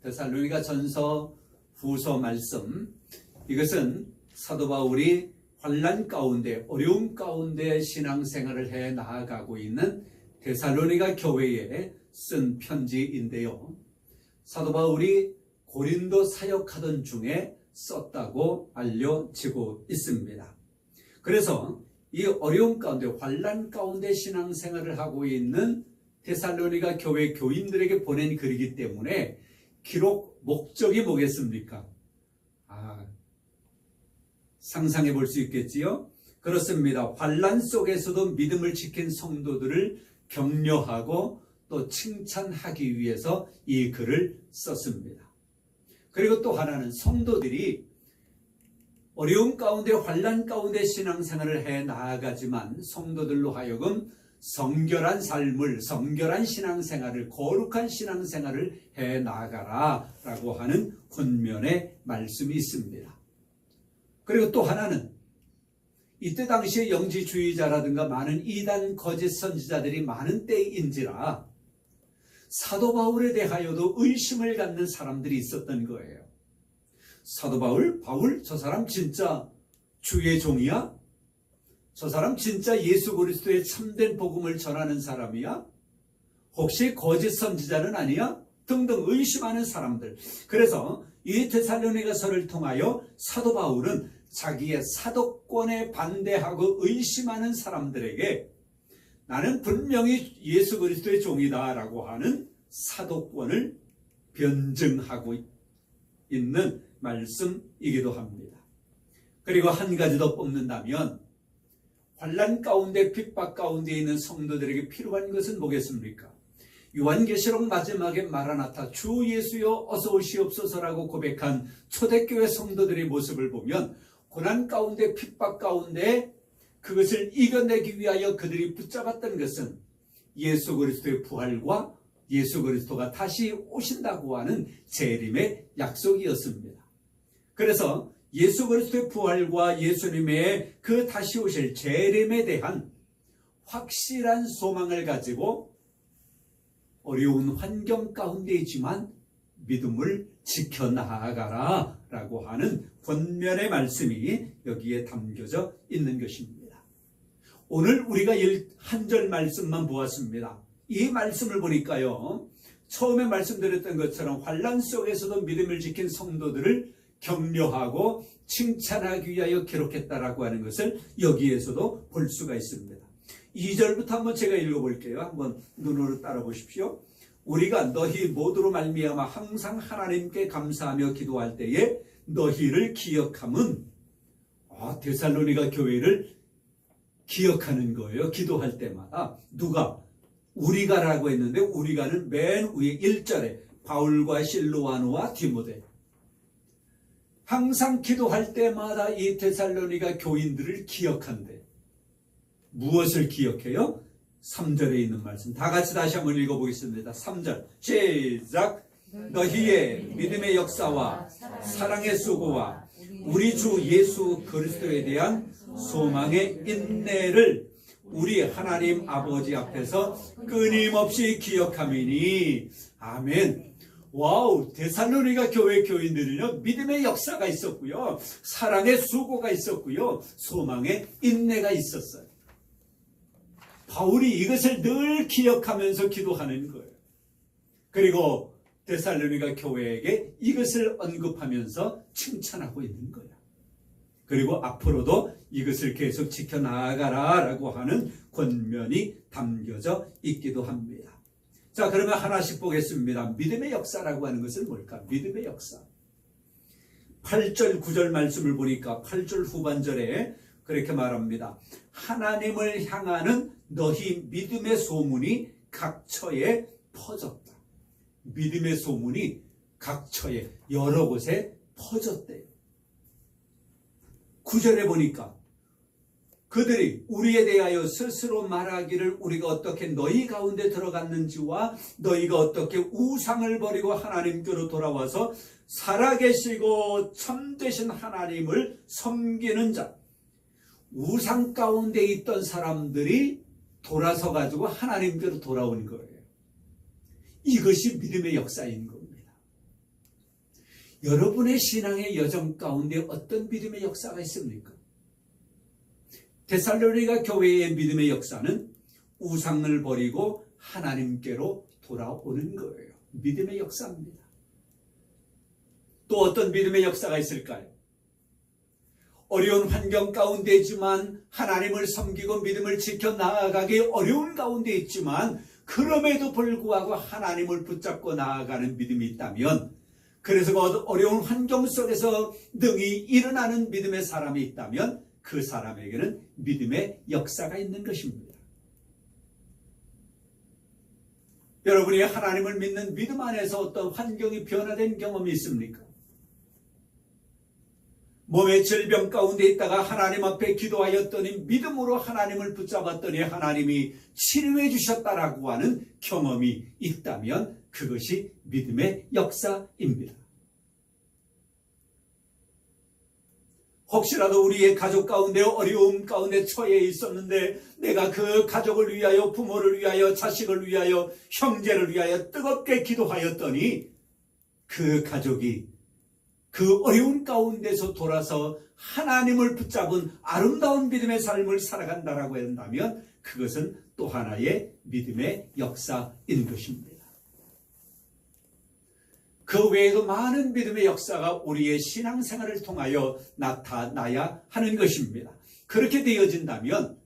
데살로니가 전서 후서 말씀, 이것은 사도 바울이 환난 가운데, 어려움 가운데 신앙생활을 해 나아가고 있는 데살로니가 교회에 쓴 편지인데요. 사도 바울이 고린도 사역하던 중에 썼다고 알려지고 있습니다. 그래서 이 어려움 가운데, 환난 가운데 신앙생활을 하고 있는 데살로니가 교회 교인들에게 보낸 글이기 때문에 기록 목적이 뭐겠습니까? 상상해 볼 수 있겠지요? 그렇습니다. 환난 속에서도 믿음을 지킨 성도들을 격려하고 또 칭찬하기 위해서 이 글을 썼습니다. 그리고 또 하나는 성도들이 어려움 가운데, 환난 가운데 신앙생활을 해 나아가지만 성도들로 하여금 성결한 삶을, 성결한 신앙생활을, 거룩한 신앙생활을 해 나아가라 라고 하는 권면의 말씀이 있습니다. 그리고 또 하나는 이때 당시에 영지주의자라든가 많은 이단 거짓 선지자들이 많은 때인지라 사도 바울에 대하여도 의심을 갖는 사람들이 있었던 거예요. 사도 바울? 저 사람 진짜 주의 종이야? 저 사람 진짜 예수 그리스도의 참된 복음을 전하는 사람이야? 혹시 거짓 선지자는 아니야? 등등 의심하는 사람들. 그래서 이 데살로니가서를 통하여 사도 바울은 자기의 사도권에 반대하고 의심하는 사람들에게 나는 분명히 예수 그리스도의 종이다 라고 하는 사도권을 변증하고 있는 말씀이기도 합니다. 그리고 한 가지 더 뽑는다면 환난 가운데, 핍박 가운데 있는 성도들에게 필요한 것은 뭐겠습니까? 요한계시록 마지막에 마라나타, 주 예수여 어서 오시옵소서라고 고백한 초대교회 성도들의 모습을 보면 고난 가운데, 핍박 가운데 그것을 이겨내기 위하여 그들이 붙잡았던 것은 예수 그리스도의 부활과 예수 그리스도가 다시 오신다고 하는 재림의 약속이었습니다. 그래서 예수 그리스도의 부활과 예수님의 그 다시 오실 재림에 대한 확실한 소망을 가지고 어려운 환경 가운데이지만 믿음을 지켜나가라 라고 하는 권면의 말씀이 여기에 담겨져 있는 것입니다. 오늘 우리가 한 절 말씀만 보았습니다. 이 말씀을 보니까요, 처음에 말씀드렸던 것처럼 환난 속에서도 믿음을 지킨 성도들을 격려하고 칭찬하기 위하여 기록했다라고 하는 것을 여기에서도 볼 수가 있습니다. 2절부터 한번 제가 읽어볼게요. 한번 눈으로 따라 보십시오. 우리가 너희 모두로 말미암아 항상 하나님께 감사하며 기도할 때에 너희를 기억함은, 데살로니가 교회를 기억하는 거예요. 기도할 때마다. 누가? 우리가라고 했는데 우리가는 맨 위에 1절에 바울과 실로아노와 디모데. 항상 기도할 때마다 이 데살로니가 교인들을 기억한대. 무엇을 기억해요? 3절에 있는 말씀. 다 같이 다시 한번 읽어보겠습니다. 3절 시작. 너희의 믿음의 역사와 사랑의 수고와 우리 주 예수 그리스도에 대한 소망의 인내를 우리 하나님 아버지 앞에서 끊임없이 기억함이니. 아멘. 와우, 데살로니가 교회 교인들은요, 믿음의 역사가 있었고요, 사랑의 수고가 있었고요, 소망의 인내가 있었어요. 바울이 이것을 늘 기억하면서 기도하는 거예요. 그리고 데살로니가 교회에게 이것을 언급하면서 칭찬하고 있는 거예요. 그리고 앞으로도 이것을 계속 지켜나가라 라고 하는 권면이 담겨져 있기도 합니다. 자, 그러면 하나씩 보겠습니다. 믿음의 역사라고 하는 것은 뭘까? 믿음의 역사. 8절, 9절 말씀을 보니까 8절 후반절에 그렇게 말합니다. 하나님을 향하는 너희 믿음의 소문이 각처에 퍼졌다. 믿음의 소문이 각처에, 여러 곳에 퍼졌대요. 9절에 보니까 그들이 우리에 대하여 스스로 말하기를 우리가 어떻게 너희 가운데 들어갔는지와 너희가 어떻게 우상을 버리고 하나님께로 돌아와서 살아계시고 참되신 하나님을 섬기는 자, 우상 가운데 있던 사람들이 돌아서 가지고 하나님께로 돌아온 거예요. 이것이 믿음의 역사인 겁니다. 여러분의 신앙의 여정 가운데 어떤 믿음의 역사가 있습니까? 데살로니가 교회의 믿음의 역사는 우상을 버리고 하나님께로 돌아오는 거예요. 믿음의 역사입니다. 또 어떤 믿음의 역사가 있을까요? 어려운 환경 가운데 있지만 하나님을 섬기고 믿음을 지켜 나아가기 어려운 가운데 있지만 그럼에도 불구하고 하나님을 붙잡고 나아가는 믿음이 있다면, 그래서 어려운 환경 속에서 능히 일어나는 믿음의 사람이 있다면 그 사람에게는 믿음의 역사가 있는 것입니다. 여러분이 하나님을 믿는 믿음 안에서 어떤 환경이 변화된 경험이 있습니까? 몸의 질병 가운데 있다가 하나님 앞에 기도하였더니 믿음으로 하나님을 붙잡았더니 하나님이 치료해 주셨다라고 하는 경험이 있다면 그것이 믿음의 역사입니다. 혹시라도 우리의 가족 가운데 어려움 가운데 처해 있었는데 내가 그 가족을 위하여, 부모를 위하여, 자식을 위하여, 형제를 위하여 뜨겁게 기도하였더니 그 가족이 그 어려운 가운데서 돌아서 하나님을 붙잡은 아름다운 믿음의 삶을 살아간다라고 한다면 그것은 또 하나의 믿음의 역사인 것입니다. 그 외에도 많은 믿음의 역사가 우리의 신앙생활을 통하여 나타나야 하는 것입니다. 그렇게 되어진다면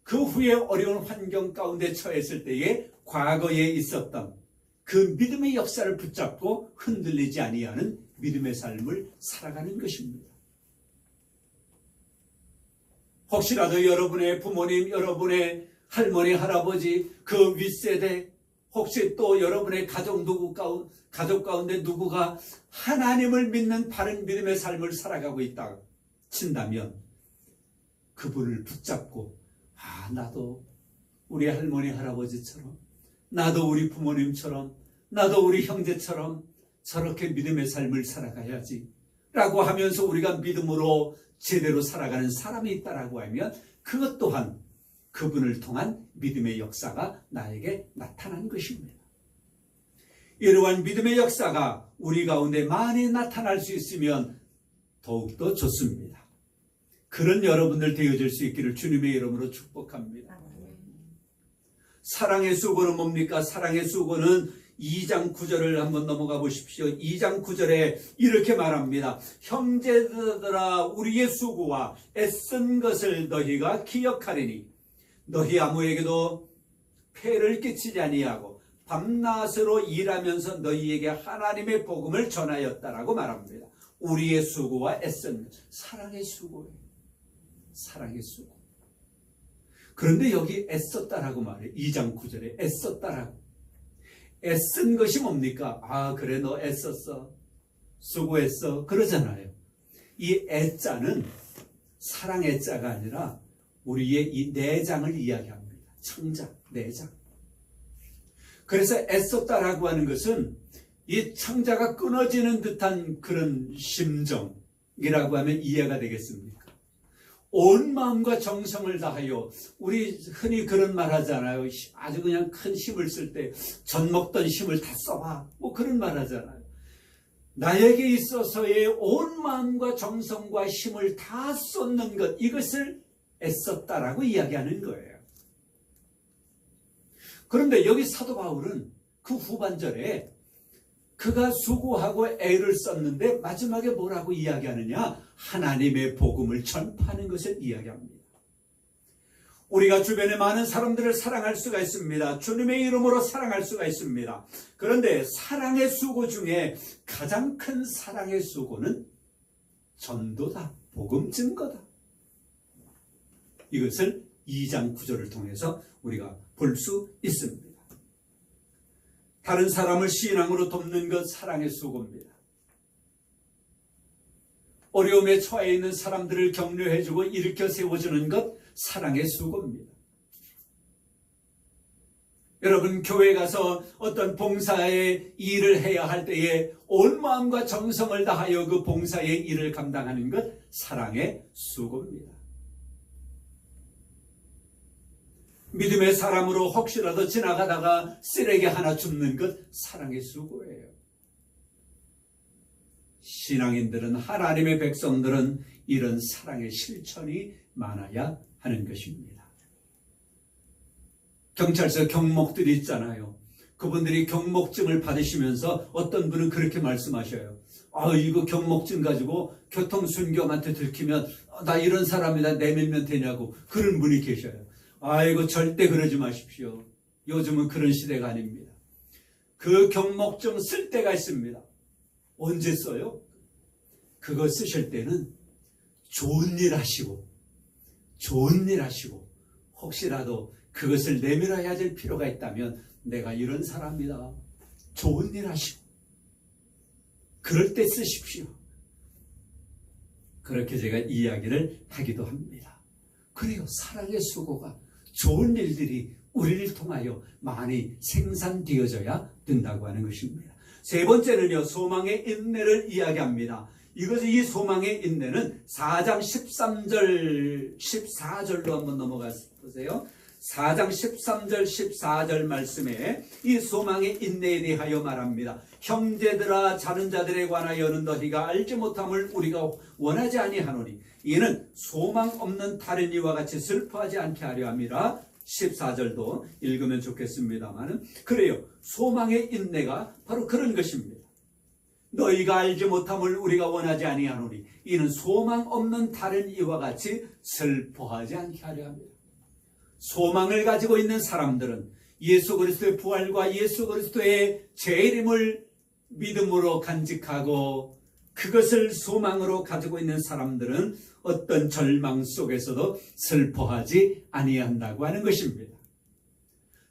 그 후에 어려운 환경 가운데 처했을 때에 과거에 있었던 그 믿음의 역사를 붙잡고 흔들리지 아니하는 믿음의 삶을 살아가는 것입니다. 혹시라도 여러분의 부모님, 여러분의 할머니, 할아버지, 그 윗세대, 혹시 또 여러분의 가족 가운데 누구가 하나님을 믿는 바른 믿음의 삶을 살아가고 있다 친다면 그분을 붙잡고 나도 우리 할머니, 할아버지처럼, 나도 우리 부모님처럼, 나도 우리 형제처럼 저렇게 믿음의 삶을 살아가야지 라고 하면서 우리가 믿음으로 제대로 살아가는 사람이 있다라고 하면 그것 또한 그분을 통한 믿음의 역사가 나에게 나타난 것입니다. 이러한 믿음의 역사가 우리 가운데 많이 나타날 수 있으면 더욱더 좋습니다. 그런 여러분들 되어질 수 있기를 주님의 이름으로 축복합니다. 사랑의 수고는 뭡니까? 사랑의 수고는 2장 9절을 한번 넘어가 보십시오. 2장 9절에 이렇게 말합니다. 형제들아, 우리의 수고와 애쓴 것을 너희가 기억하리니 너희 아무에게도 폐를 끼치지 아니하고 밤낮으로 일하면서 너희에게 하나님의 복음을 전하였다라고 말합니다. 우리의 수고와 애쓴 것, 사랑의 수고예요. 사랑의 수고. 그런데 여기 애썼다라고 말해요. 2장 9절에 애썼다라고. 애쓴 것이 뭡니까? 그래, 너 애썼어, 수고했어, 그러잖아요. 이 애자는 사랑 애자가 아니라 우리의 이 내장을 이야기합니다. 청장, 내장. 그래서 애썼다라고 하는 것은 이 청자가 끊어지는 듯한 그런 심정이라고 하면 이해가 되겠습니까? 온 마음과 정성을 다하여, 우리 흔히 그런 말 하잖아요. 아주 그냥 큰 힘을 쓸 때 전 먹던 힘을 다 써봐, 뭐 그런 말 하잖아요. 나에게 있어서의 온 마음과 정성과 힘을 다 쏟는 것, 이것을 애썼다라고 이야기하는 거예요. 그런데 여기 사도 바울은 그 후반절에 그가 수고하고 애를 썼는데 마지막에 뭐라고 이야기하느냐? 하나님의 복음을 전파하는 것을 이야기합니다. 우리가 주변에 많은 사람들을 사랑할 수가 있습니다. 주님의 이름으로 사랑할 수가 있습니다. 그런데 사랑의 수고 중에 가장 큰 사랑의 수고는 전도다, 복음 증거다. 이것을 2장 9절을 통해서 우리가 볼 수 있습니다. 다른 사람을 신앙으로 돕는 것, 사랑의 수고입니다. 어려움에 처해 있는 사람들을 격려해주고 일으켜 세워주는 것, 사랑의 수고입니다. 여러분, 교회 가서 어떤 봉사의 일을 해야 할 때에 온 마음과 정성을 다하여 그 봉사의 일을 감당하는 것, 사랑의 수고입니다. 믿음의 사람으로 혹시라도 지나가다가 쓰레기 하나 줍는 것, 사랑의 수고예요. 신앙인들은, 하나님의 백성들은 이런 사랑의 실천이 많아야 하는 것입니다. 경찰서 경목들이 있잖아요. 그분들이 경목증을 받으시면서 어떤 분은 그렇게 말씀하셔요. 이거 경목증 가지고 교통순경한테 들키면 나 이런 사람이다 내밀면 되냐고 그런 분이 계셔요. 아이고 절대 그러지 마십시오. 요즘은 그런 시대가 아닙니다. 그 경목증 쓸 때가 있습니다. 언제 써요? 그거 쓰실 때는 좋은 일 하시고 혹시라도 그것을 내밀어야 될 필요가 있다면 내가 이런 사람이다. 좋은 일 하시고 그럴 때 쓰십시오. 그렇게 제가 이야기를 하기도 합니다. 그래요. 사랑의 수고가 좋은 일들이 우리를 통하여 많이 생산되어져야 된다고 하는 것입니다. 세 번째는요, 소망의 인내를 이야기합니다. 이 소망의 인내는 4장 13절, 14절로 한번 넘어가 보세요. 4장 13절, 14절 말씀에 이 소망의 인내에 대하여 말합니다. 형제들아, 자는 자들에 관하여는 너희가 알지 못함을 우리가 원하지 아니하노니 이는 소망 없는 다른 이와 같이 슬퍼하지 않게 하려 함이라. 14절도 읽으면 좋겠습니다만, 그래요. 소망의 인내가 바로 그런 것입니다. 너희가 알지 못함을 우리가 원하지 아니하노니 이는 소망 없는 다른 이와 같이 슬퍼하지 않게 하려 합니다. 소망을 가지고 있는 사람들은 예수 그리스도의 부활과 예수 그리스도의 재림을 믿음으로 간직하고 그것을 소망으로 가지고 있는 사람들은 어떤 절망 속에서도 슬퍼하지 아니한다고 하는 것입니다.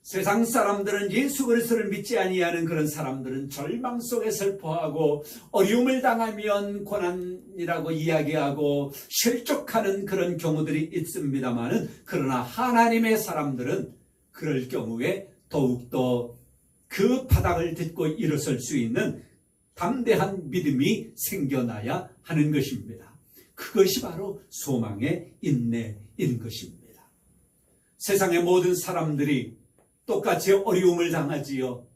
세상 사람들은 예수 그리스도를 믿지 아니하는 그런 사람들은 절망 속에 슬퍼하고 어려움을 당하면 고난이라고 이야기하고 실족하는 그런 경우들이 있습니다만, 그러나 하나님의 사람들은 그럴 경우에 더욱더 그 바닥을 딛고 일어설 수 있는 담대한 믿음이 생겨나야 하는 것입니다. 그것이 바로 소망의 인내인 것입니다. 세상의 모든 사람들이 똑같이 어려움을 당하지요.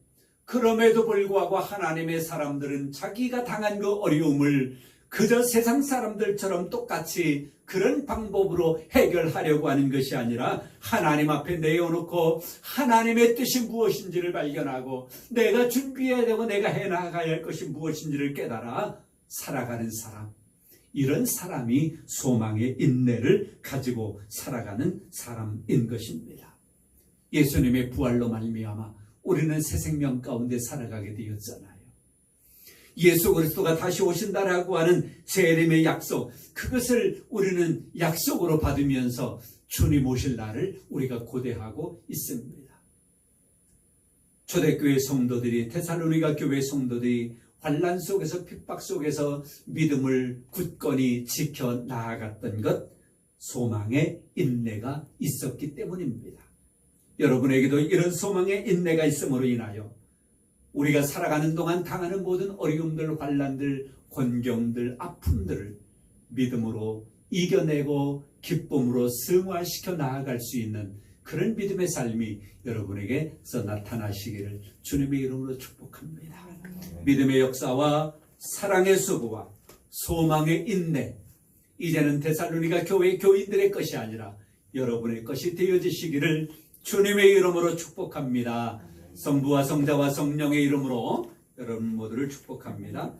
그럼에도 불구하고 하나님의 사람들은 자기가 당한 그 어려움을 그저 세상 사람들처럼 똑같이 그런 방법으로 해결하려고 하는 것이 아니라 하나님 앞에 내어놓고 하나님의 뜻이 무엇인지를 발견하고 내가 준비해야 되고 내가 해나가야 할 것이 무엇인지를 깨달아 살아가는 사람, 이런 사람이 소망의 인내를 가지고 살아가는 사람인 것입니다. 예수님의 부활로 말미암아 우리는 새 생명 가운데 살아가게 되었잖아요. 예수 그리스도가 다시 오신다라고 하는 재림의 약속, 그것을 우리는 약속으로 받으면서 주님 오실 날을 우리가 고대하고 있습니다. 초대교회 성도들이, 데살로니가 교회 성도들이 환난 속에서, 핍박 속에서 믿음을 굳건히 지켜 나아갔던 것, 소망의 인내가 있었기 때문입니다. 여러분에게도 이런 소망의 인내가 있음으로 인하여 우리가 살아가는 동안 당하는 모든 어려움들, 환난들, 곤경들, 아픔들을 믿음으로 이겨내고 기쁨으로 승화시켜 나아갈 수 있는 그런 믿음의 삶이 여러분에게서 나타나시기를 주님의 이름으로 축복합니다. 믿음의 역사와 사랑의 수고와 소망의 인내, 이제는 데살로니가 교회 교인들의 것이 아니라 여러분의 것이 되어지시기를 주님의 이름으로 축복합니다. 성부와 성자와 성령의 이름으로 여러분 모두를 축복합니다.